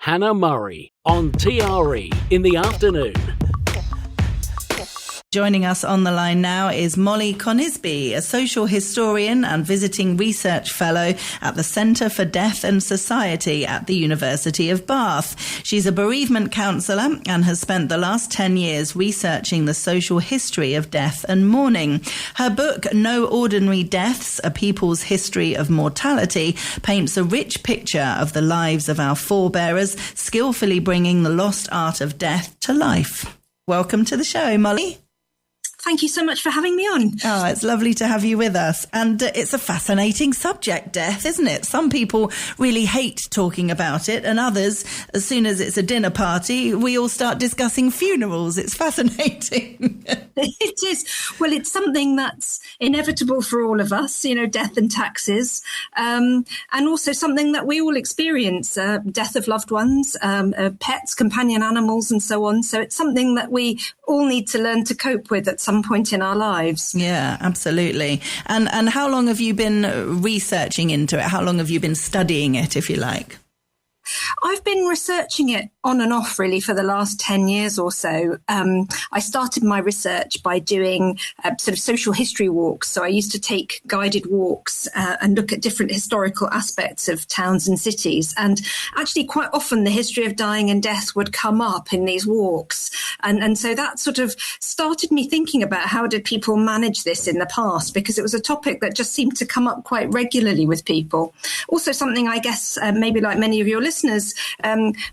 Hannah Murray on TRE in the afternoon. Joining us on the line now is Molly Conisbee, a social historian and visiting research fellow at the Centre for Death and Society at the University of Bath. She's a bereavement counsellor and has spent the last 10 years researching the social history of death and mourning. Her book, No Ordinary Deaths, A People's History of Mortality, paints a rich picture of the lives of our forebearers, skillfully bringing the lost art of death to life. Welcome to the show, Molly. Thank you so much for having me on. Oh, it's lovely to have you with us. And it's a fascinating subject, death, isn't it? Some people really hate talking about it, and others, as soon as it's a dinner party, we all start discussing funerals. It's fascinating. It is. Well, it's something that's inevitable for all of us, you know, death and taxes, and also something that we all experience, death of loved ones, pets, companion animals, and so on. So it's something that we all need to learn to cope with at some point in our lives. Yeah, absolutely. And how long have you been researching into it? How long have you been studying it, if you like? I've been researching it on and off really for the last 10 years or so. I started my research by doing sort of social history walks. So I used to take guided walks and look at different historical aspects of towns and cities. And actually quite often the history of dying and death would come up in these walks. And so that sort of started me thinking about how did people manage this in the past, because it was a topic that just seemed to come up quite regularly with people. Also something I guess maybe like many of your listeners,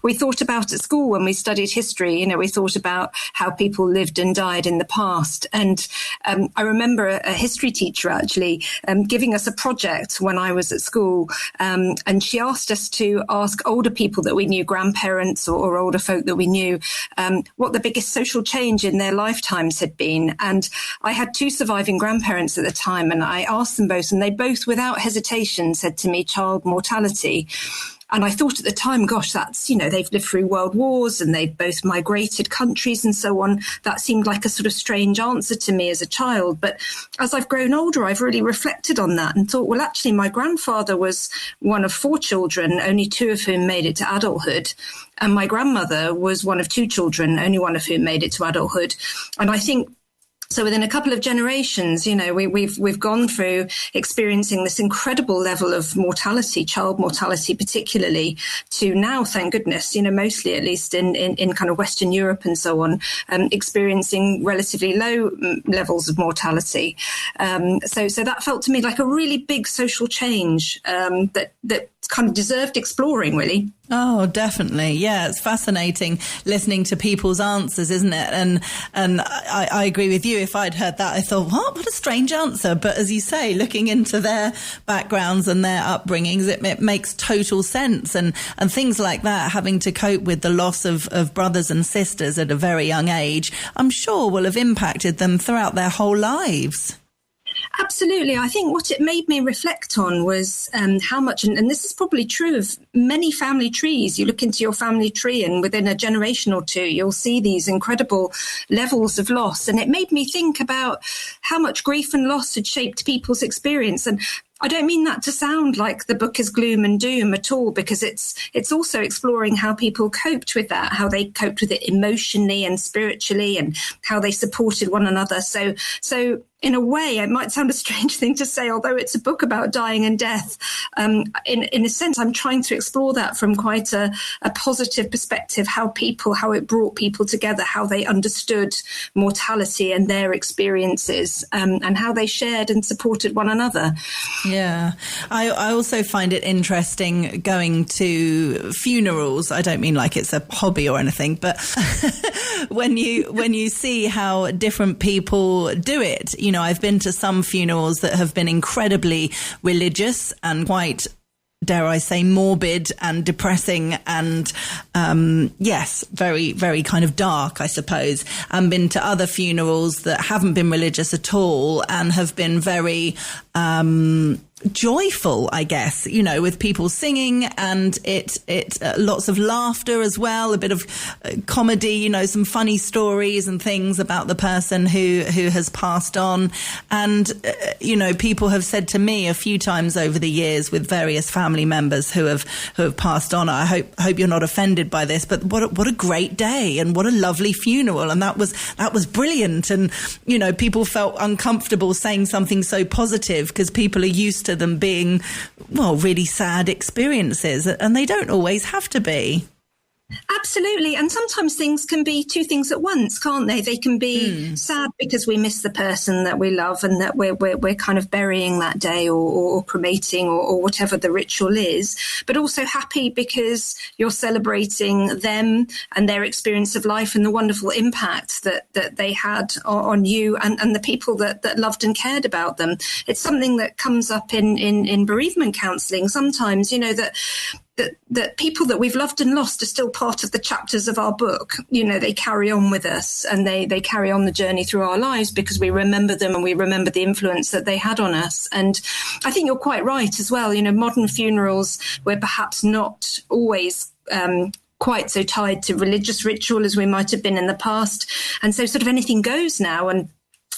we thought about at school when we studied history. You know, we thought about how people lived and died in the past. And I remember a history teacher actually giving us a project when I was at school. And she asked us to ask older people that we knew, grandparents or older folk that we knew, what the biggest social change in their lifetimes had been. And I had two surviving grandparents at the time, and I asked them both, and they both, without hesitation, said to me, child mortality. And I thought at the time, gosh, that's, you know, they've lived through world wars and they've both migrated countries and so on. That seemed like a sort of strange answer to me as a child. But as I've grown older, I've really reflected on that and thought, well, actually, my grandfather was one of 4 children, only 2 of whom made it to adulthood. And my grandmother was one of 2 children, only one of whom made it to adulthood. And I think so within a couple of generations, you know, we've gone through experiencing this incredible level of mortality, child mortality particularly, to now, thank goodness, you know, mostly at least in kind of Western Europe and so on, experiencing relatively low levels of mortality. So that felt to me like a really big social change that kind of deserved exploring, really. Oh, definitely. Yeah, it's fascinating listening to people's answers, isn't it? And I agree with you. If I'd heard that, I thought, what a strange answer. But as you say, looking into their backgrounds and their upbringings, it makes total sense. And things like that, having to cope with the loss of brothers and sisters at a very young age, I'm sure will have impacted them throughout their whole lives. Absolutely. I think what it made me reflect on was how much, and this is probably true of many family trees. You look into your family tree and within a generation or two, you'll see these incredible levels of loss. And it made me think about how much grief and loss had shaped people's experience. And I don't mean that to sound like the book is gloom and doom at all, because it's also exploring how people coped with that, how they coped with it emotionally and spiritually, and how they supported one another. So in a way, it might sound a strange thing to say, although it's a book about dying and death. In a sense, I'm trying to explore that from quite a positive perspective, how it brought people together, how they understood mortality and their experiences, and how they shared and supported one another. Yeah. I also find it interesting going to funerals. I don't mean like it's a hobby or anything, but when you see how different people do it, you know, I've been to some funerals that have been incredibly religious and quite, dare I say, morbid and depressing and, yes, very, very kind of dark, I suppose. And been to other funerals that haven't been religious at all and have been very, joyful, I guess, you know, with people singing, and it lots of laughter as well, a bit of comedy, you know, some funny stories and things about the person who has passed on. And you know, people have said to me a few times over the years with various family members who have passed on, I hope you're not offended by this, but what a great day and what a lovely funeral, and that was brilliant. And you know, people felt uncomfortable saying something so positive because people are used to them being, well, really sad experiences, and they don't always have to be. Absolutely. And sometimes things can be two things at once, can't they? They can be sad because we miss the person that we love and that we're kind of burying that day or cremating or whatever the ritual is, but also happy because you're celebrating them and their experience of life and the wonderful impact that they had on you and the people that loved and cared about them. It's something that comes up in bereavement counselling sometimes, you know, that people that we've loved and lost are still part of the chapters of our book. You know, they carry on with us and they carry on the journey through our lives because we remember them and we remember the influence that they had on us. And I think you're quite right as well. You know, modern funerals, we're perhaps not always quite so tied to religious ritual as we might have been in the past. And so sort of anything goes now. And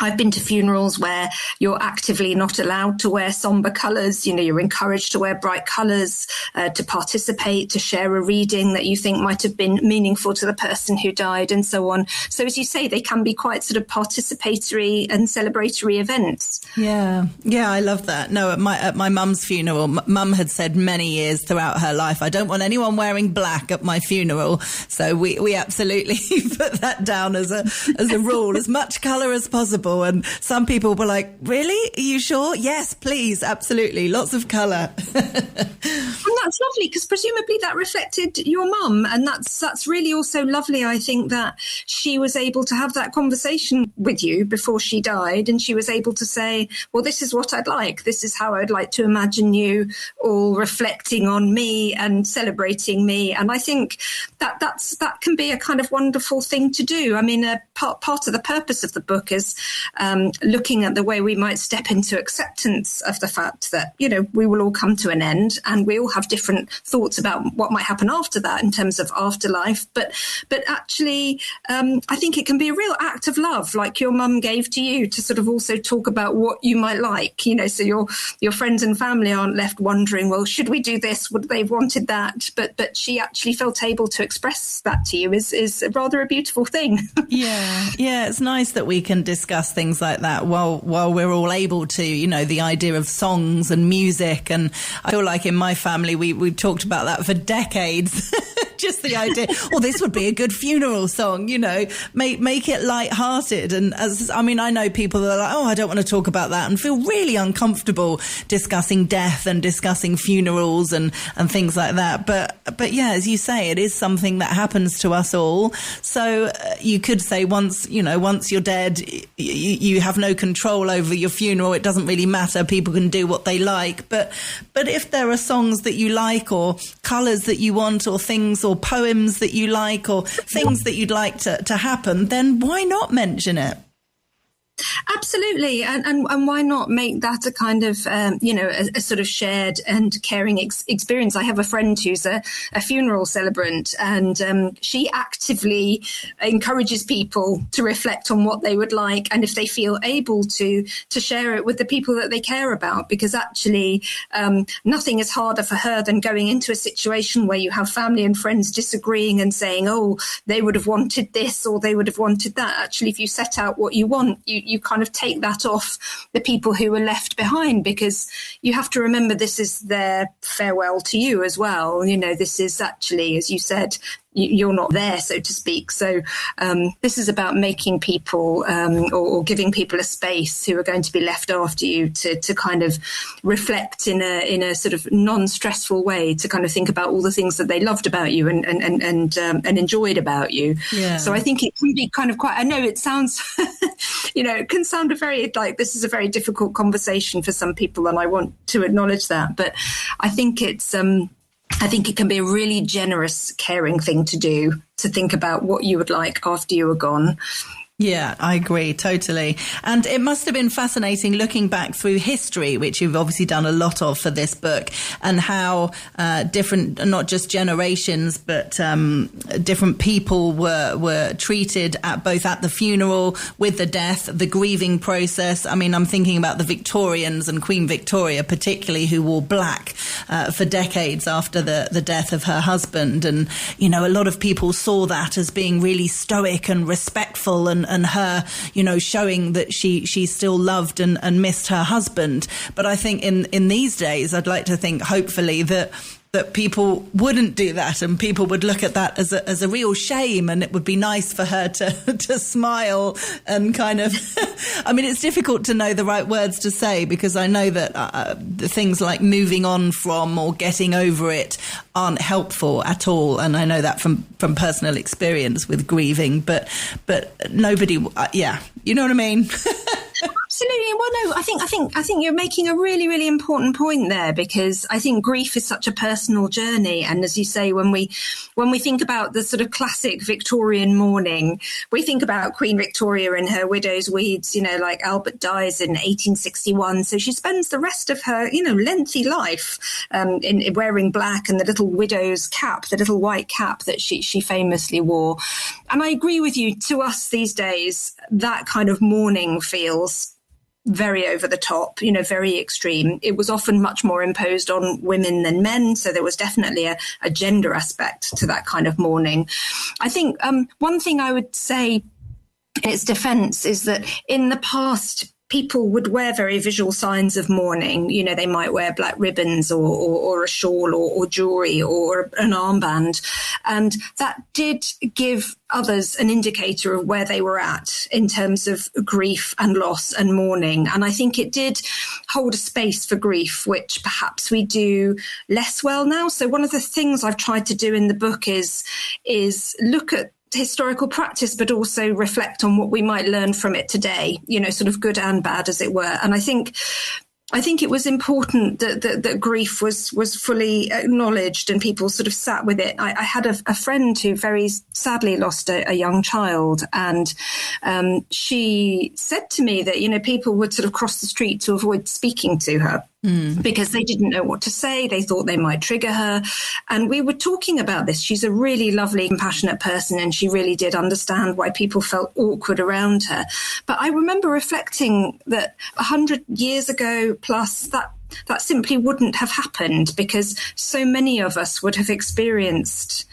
I've been to funerals where you're actively not allowed to wear somber colours. You know, you're encouraged to wear bright colours, to participate, to share a reading that you think might have been meaningful to the person who died, and so on. So, as you say, they can be quite sort of participatory and celebratory events. Yeah, I love that. No, at my mum's funeral, mum had said many years throughout her life, I don't want anyone wearing black at my funeral. So we absolutely put that down as a rule, as much colour as possible. And some people were like, really? Are you sure? Yes, please. Absolutely. Lots of colour. And that's lovely because presumably that reflected your mum. And that's really also lovely. I think that she was able to have that conversation with you before she died. And she was able to say, well, this is what I'd like. This is how I'd like to imagine you all reflecting on me and celebrating me. And I think that can be a kind of wonderful thing to do. I mean, part of the purpose of the book is looking at the way we might step into acceptance of the fact that, you know, we will all come to an end and we all have different thoughts about what might happen after that in terms of afterlife. But actually, I think it can be a real act of love, like your mum gave to you, to sort of also talk about what you might like, you know, so your friends and family aren't left wondering, well, should we do this? Would they have wanted that? But she actually felt able to express that to you is rather a beautiful thing. Yeah, it's nice that we can discuss things like that while we're all able to, you know, the idea of songs and music. And I feel like in my family, we talked about that for decades. Just the idea, well, this would be a good funeral song, you know, make it lighthearted. And I know people that are like, oh, I don't want to talk about that, and feel really uncomfortable discussing death and discussing funerals and things like that. But yeah, as you say, it is something that happens to us all. So you could say once you're dead, you have no control over your funeral. It doesn't really matter. People can do what they like. But if there are songs that you like, or colours that you want, or things, or poems that you like, or things that you'd like to happen, then why not mention it? Absolutely. And why not make that a kind of, a sort of shared and caring experience? I have a friend who's a funeral celebrant, and she actively encourages people to reflect on what they would like, and if they feel able to share it with the people that they care about, because actually nothing is harder for her than going into a situation where you have family and friends disagreeing and saying, oh, they would have wanted this or they would have wanted that. Actually, if you set out what you want, you kind of take that off the people who were left behind, because you have to remember this is their farewell to you as well. You know, this is actually, as you said, you're not there, so to speak. So this is about making people or giving people a space who are going to be left after you to kind of reflect in a sort of non-stressful way, to kind of think about all the things that they loved about you and enjoyed about you. Yeah. So I think it can be kind of quite, I know it sounds, it can sound this is a very difficult conversation for some people, and I want to acknowledge that. But I think I think it can be a really generous, caring thing to do, to think about what you would like after you are gone. Yeah, I agree totally. And it must have been fascinating looking back through history, which you've obviously done a lot of for this book, and how different, not just generations, but different people were treated both at the funeral, with the death, the grieving process. I mean, I'm thinking about the Victorians and Queen Victoria particularly, who wore black for decades after the death of her husband. And, you know, a lot of people saw that as being really stoic and respectful, and her, you know, showing that she still loved and missed her husband. But I think in these days, I'd like to think, hopefully, that people wouldn't do that, and people would look at that as a real shame, and it would be nice for her to smile and kind of I mean, it's difficult to know the right words to say, because I know that the things like moving on from or getting over it aren't helpful at all, and I know that from personal experience with grieving, but nobody you know what I mean. Absolutely. Well, no, I think you're making a really, really important point there, because I think grief is such a personal journey. And as you say, when we think about the sort of classic Victorian mourning, we think about Queen Victoria and her widow's weeds, you know, like Albert dies in 1861. So she spends the rest of her, you know, lengthy life in wearing black and the little widow's cap, the little white cap that she famously wore. And I agree with you, to us these days, that kind of mourning feels very over the top, you know, very extreme. It was often much more imposed on women than men. So there was definitely a gender aspect to that kind of mourning. I think one thing I would say in its defense is that in the past, people would wear very visual signs of mourning. You know, they might wear black ribbons or a shawl or jewelry or an armband. And that did give others an indicator of where they were at in terms of grief and loss and mourning. And I think it did hold a space for grief, which perhaps we do less well now. So one of the things I've tried to do in the book is look at historical practice, but also reflect on what we might learn from it today, you know, sort of good and bad, as it were. And I think it was important that grief was fully acknowledged and people sort of sat with it. I had a friend who very sadly lost a young child, and she said to me that, you know, people would sort of cross the street to avoid speaking to her. Because they didn't know what to say. They thought they might trigger her. And we were talking about this. She's a really lovely, compassionate person, and she really did understand why people felt awkward around her. But I remember reflecting that 100 years ago plus, that simply wouldn't have happened, because so many of us would have experienced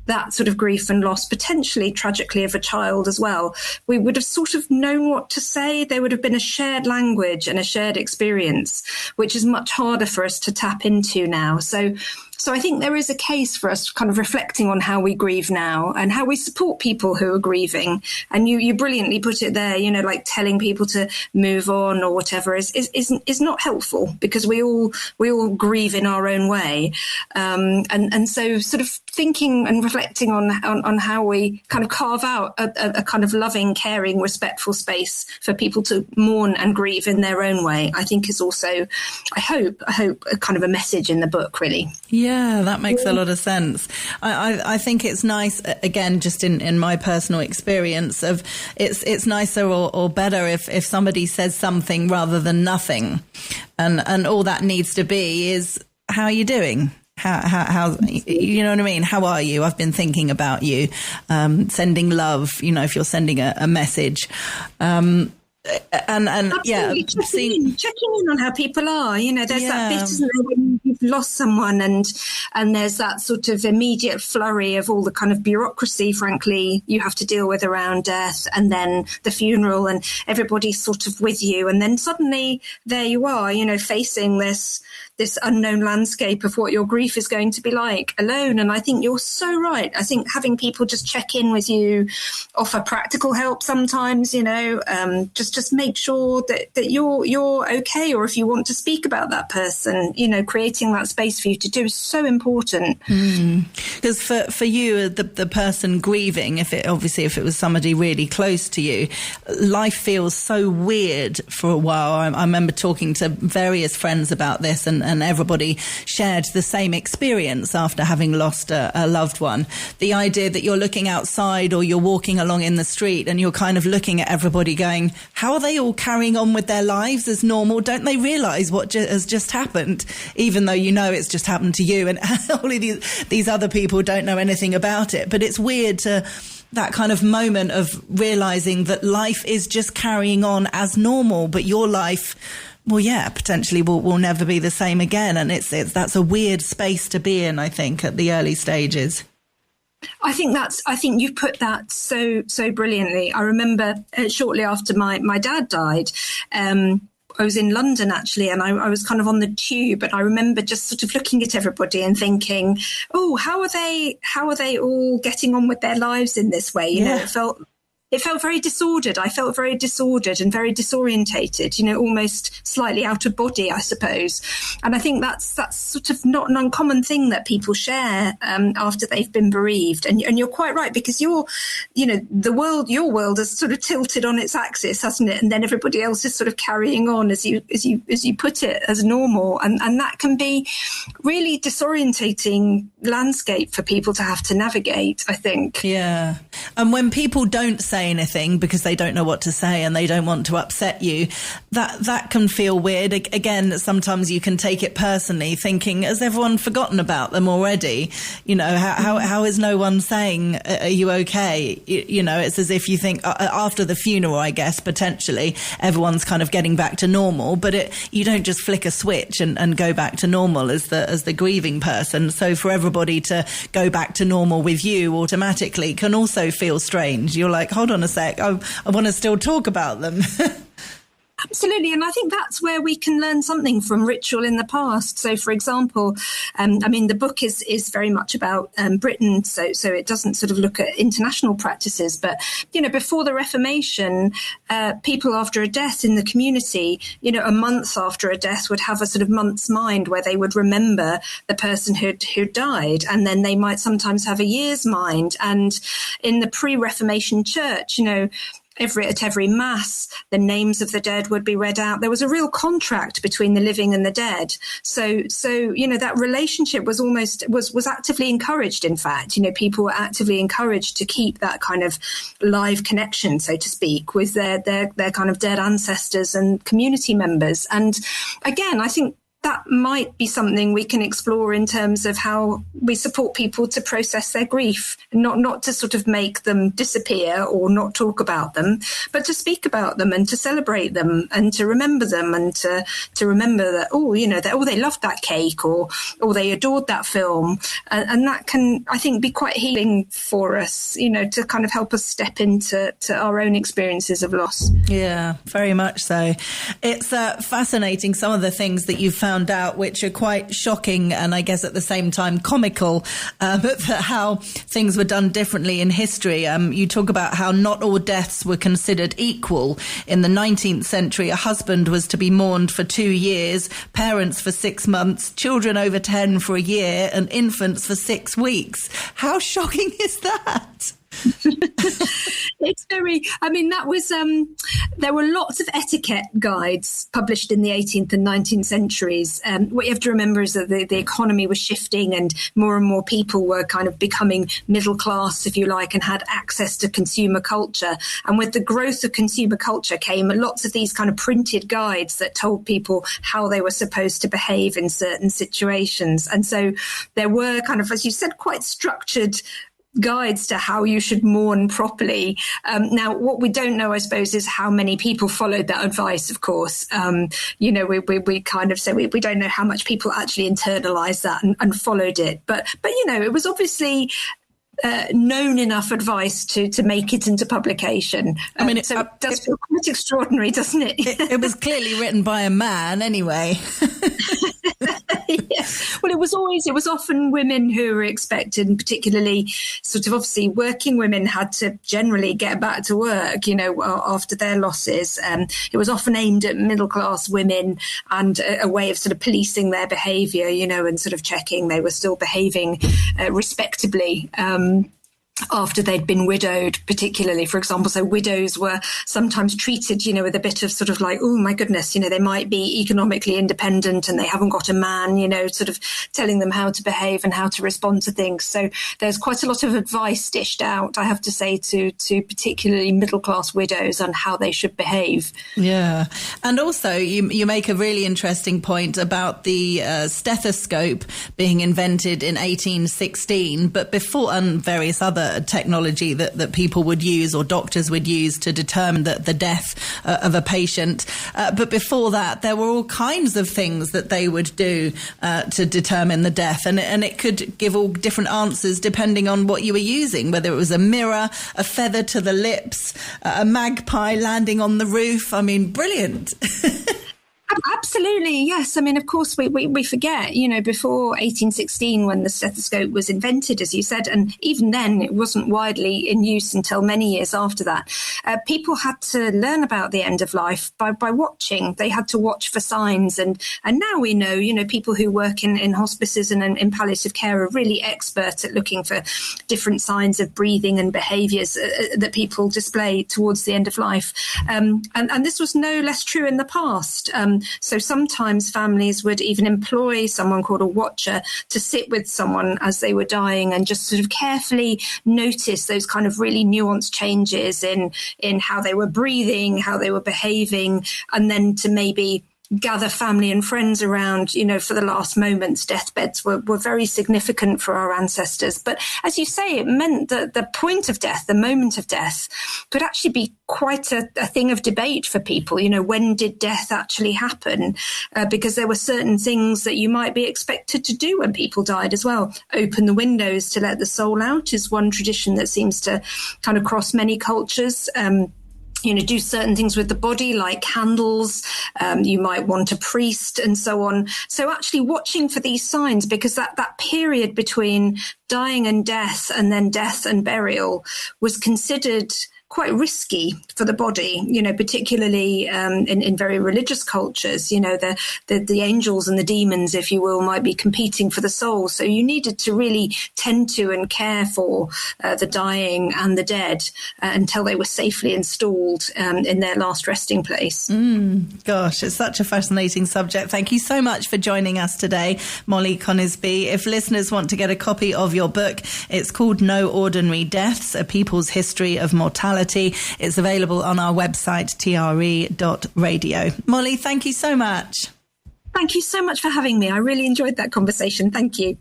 that sort of grief and loss, potentially tragically of a child as well. We would have sort of known what to say. There would have been a shared language and a shared experience, which is much harder for us to tap into now. So I think there is a case for us kind of reflecting on how we grieve now and how we support people who are grieving. And you brilliantly put it there, you know, like telling people to move on or whatever is not helpful, because we all grieve in our own way. And so sort of thinking and reflecting on how we kind of carve out a kind of loving, caring, respectful space for people to mourn and grieve in their own way, I think is also, I hope a kind of a message in the book, really. Yeah, that makes a lot of sense. I think it's nice, again, just in my personal experience, of it's nicer or better if somebody says something rather than nothing. And all that needs to be is, how are you doing? How you know what I mean? How are you? I've been thinking about you. Sending love, you know, if you're sending a message. And absolutely. Checking in on how people are. You know, there's that bit, isn't there, when you've lost someone and there's that sort of immediate flurry of all the kind of bureaucracy, frankly, you have to deal with around death, and then the funeral, and everybody's sort of with you, and then suddenly there you are, you know, facing this unknown landscape of what your grief is going to be like alone. And I think you're so right. I think having people just check in with you, offer practical help sometimes, you know, just make sure that you're okay, or if you want to speak about that person, you know, creating that space for you to do is so important. Because for you, the person grieving, if it was somebody really close to you, life feels so weird for a while. I remember talking to various friends about this, and and everybody shared the same experience after having lost a loved one. The idea that you're looking outside or you're walking along in the street and you're kind of looking at everybody going, how are they all carrying on with their lives as normal? Don't they realise what has just happened, even though you know it's just happened to you and all of these other people don't know anything about it? But it's weird to that kind of moment of realising that life is just carrying on as normal, but your life, well, yeah, potentially will never be the same again. And that's a weird space to be in, I think, at the early stages. I think you put that so brilliantly. I remember shortly after my dad died, I was in London actually, and I was kind of on the tube, and I remember just sort of looking at everybody and thinking, oh, how are they all getting on with their lives in this way? You know, it felt very disordered. I felt very disordered and very disorientated, you know, almost slightly out of body, I suppose. And I think that's sort of not an uncommon thing that people share after they've been bereaved. And you're quite right, because your world has sort of tilted on its axis, hasn't it? And then everybody else is sort of carrying on, as you put it, as normal. And that can be really disorientating landscape for people to have to navigate, I think. Yeah. And when people don't say anything because they don't know what to say and they don't want to upset you, that can feel weird. Again, sometimes you can take it personally, thinking, has everyone forgotten about them already? You know, how is no one saying, are you okay? You know, it's as if you think after the funeral, I guess, potentially everyone's kind of getting back to normal, but you don't just flick a switch and go back to normal as the grieving person. So for everybody to go back to normal with you automatically can also feel strange. You're like, hold on a sec, I want to still talk about them. Absolutely. And I think that's where we can learn something from ritual in the past. So, for example, the book is very much about Britain, so it doesn't sort of look at international practices. But, you know, before the Reformation, people after a death in the community, you know, a month after a death would have a sort of month's mind where they would remember the person who died. And then they might sometimes have a year's mind. And in the pre-Reformation church, you know, at every mass, the names of the dead would be read out. There was a real contract between the living and the dead. So you know, that relationship was actively encouraged. In fact, you know, people were actively encouraged to keep that kind of live connection, so to speak, with their kind of dead ancestors and community members. And again, I think that might be something we can explore in terms of how we support people to process their grief, not to sort of make them disappear or not talk about them, but to speak about them and to celebrate them and to remember them and to remember that, they loved that cake or they adored that film. And that can, I think, be quite healing for us, you know, to kind of help us step into our own experiences of loss. Yeah, very much so. It's fascinating, some of the things that you've found out, which are quite shocking and I guess at the same time comical, but how things were done differently in history. You talk about how not all deaths were considered equal. In the 19th century, a husband was to be mourned for 2 years, parents for 6 months, children over 10 for a year, and infants for 6 weeks. How shocking is that? It's very, that was, there were lots of etiquette guides published in the 18th and 19th centuries. What you have to remember is that the economy was shifting and more people were kind of becoming middle class, if you like, and had access to consumer culture. And with the growth of consumer culture came lots of these kind of printed guides that told people how they were supposed to behave in certain situations. And so there were kind of, as you said, quite structured guides to how you should mourn properly. Now, what we don't know, I suppose, is how many people followed that advice, of course. We kind of say we don't know how much people actually internalized that and followed it. But you know, it was obviously known enough advice to make it into publication. It does feel quite extraordinary, doesn't it? It was clearly written by a man anyway. Yes. Well, it was often women who were expected, and particularly sort of obviously working women had to generally get back to work, you know, after their losses. It was often aimed at middle class women and a way of sort of policing their behaviour, you know, and sort of checking they were still behaving respectably. after they'd been widowed, particularly, for example. So widows were sometimes treated, with a bit of sort of like, oh my goodness, they might be economically independent and they haven't got a man, sort of telling them how to behave and how to respond to things. So there's quite a lot of advice dished out, I have to say, to particularly middle-class widows on how they should behave. Yeah. And also you make a really interesting point about the stethoscope being invented in 1816, but before, and various other technology that people would use or doctors would use to determine the death of a patient. But before that, there were all kinds of things that they would do to determine the death. And it could give all different answers depending on what you were using, whether it was a mirror, a feather to the lips, a magpie landing on the roof. I mean, brilliant. Absolutely, yes. I mean, of course, we forget, before 1816, when the stethoscope was invented, as you said, and even then it wasn't widely in use until many years after that. People had to learn about the end of life by watching. They had to watch for signs. And now we know, people who work in hospices and in palliative care are really expert at looking for different signs of breathing and behaviours that people display towards the end of life. And this was no less true in the past. So sometimes families would even employ someone called a watcher to sit with someone as they were dying and just sort of carefully notice those kind of really nuanced changes in how they were breathing, how they were behaving, and then to maybe gather family and friends around, for the last moments. Deathbeds were very significant for our ancestors. But as you say, it meant that the point of death, the moment of death, could actually be quite a thing of debate for people. When did death actually happen? Because there were certain things that you might be expected to do when people died as well. Open the windows to let the soul out is one tradition that seems to kind of cross many cultures. Do certain things with the body, like candles. You might want a priest and so on. So actually watching for these signs, because that period between dying and death and then death and burial was considered quite risky for the body, particularly in very religious cultures. The angels and the demons, if you will, might be competing for the soul. So you needed to really tend to and care for the dying and the dead until they were safely installed in their last resting place. Gosh, it's such a fascinating subject. Thank you so much for joining us today, Molly Conisbee. If listeners want to get a copy of your book, it's called No Ordinary Deaths, A People's History of Mortality. It's available on our website, TRE.radio. Molly, thank you so much. Thank you so much for having me. I really enjoyed that conversation. Thank you.